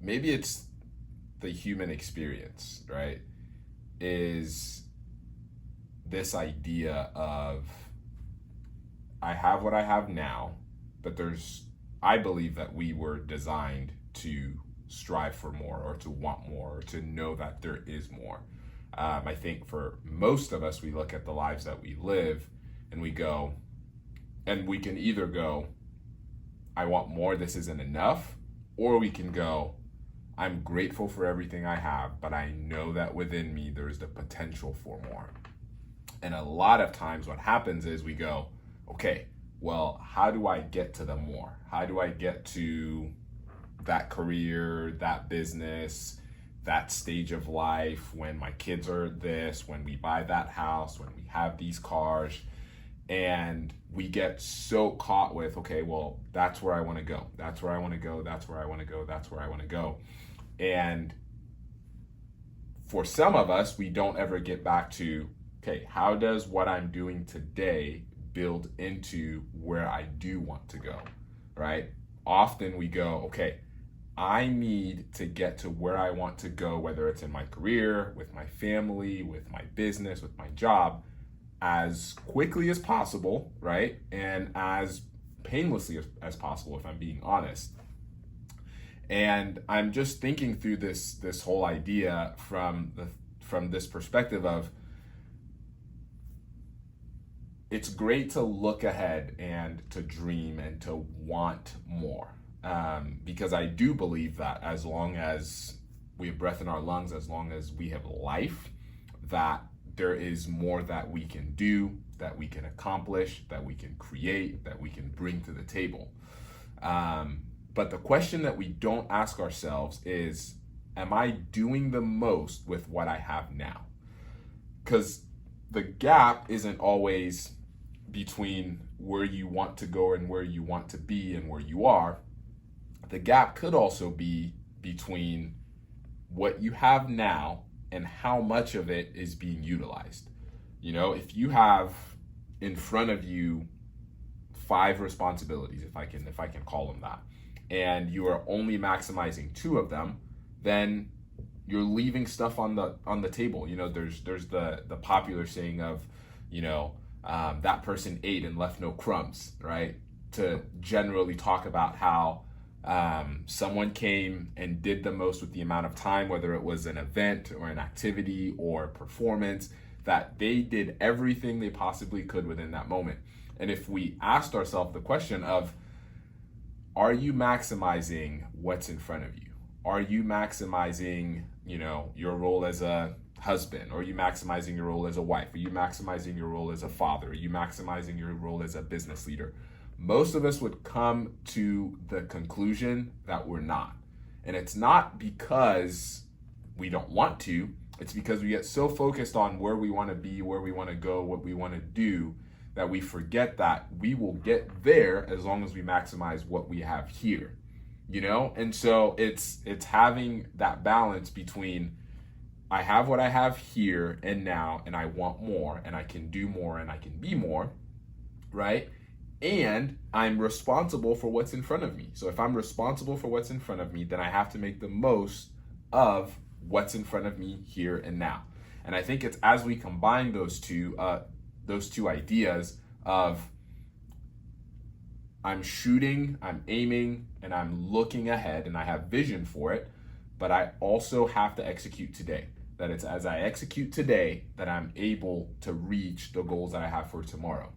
maybe it's the human experience, right? Is this idea of I have what I have now, but I believe that we were designed to strive for more or to want more or to know that there is more. I think for most of us, we look at the lives that we live and we go, and we can either go, I want more, this isn't enough, or we can go, I'm grateful for everything I have, but I know that within me there's the potential for more. And a lot of times what happens is we go, okay, well, how do I get to the more? How do I get to that career, that business, that stage of life, when my kids are this, when we buy that house, when we have these cars? And we get so caught with, okay, well, that's where I want to go. That's where I want to go. That's where I want to go. That's where I want to go. And for some of us, we don't ever get back to, okay, how does what I'm doing today build into where I do want to go, right? Often we go, okay, I need to get to where I want to go, whether it's in my career, with my family, with my business, with my job, as quickly as possible, right? And as painlessly as possible, if I'm being honest. And I'm just thinking through this whole idea from this perspective of, it's great to look ahead and to dream and to want more. Because I do believe that as long as we have breath in our lungs, as long as we have life, that there is more that we can do, that we can accomplish, that we can create, that we can bring to the table. But the question that we don't ask ourselves is, am I doing the most with what I have now? Because the gap isn't always between where you want to go and where you want to be and where you are. The gap could also be between what you have now and how much of it is being utilized. You know, if you have in front of you 5 responsibilities, if I can call them that, and you are only maximizing 2 of them, then you're leaving stuff on the table. You know, there's the popular saying of, you know, that person ate and left no crumbs, right? To generally talk about how someone came and did the most with the amount of time, whether it was an event or an activity or performance, that they did everything they possibly could within that moment. And if we asked ourselves the question of, are you maximizing what's in front of you? Are you maximizing, you know, your role as a husband? Or are you maximizing your role as a wife? Are you maximizing your role as a father? Are you maximizing your role as a business leader? Most of us would come to the conclusion that we're not. And it's not because we don't want to, it's because we get so focused on where we want to be, where we want to go, what we want to do, that we forget that we will get there as long as we maximize what we have here, you know? And so it's having that balance between, I have what I have here and now, and I want more, and I can do more, and I can be more, right? And I'm responsible for what's in front of me. So if I'm responsible for what's in front of me, then I have to make the most of what's in front of me here and now. And I think it's as we combine those two ideas of, I'm shooting, I'm aiming, and I'm looking ahead, and I have vision for it, but I also have to execute today. That it's as I execute today that I'm able to reach the goals that I have for tomorrow.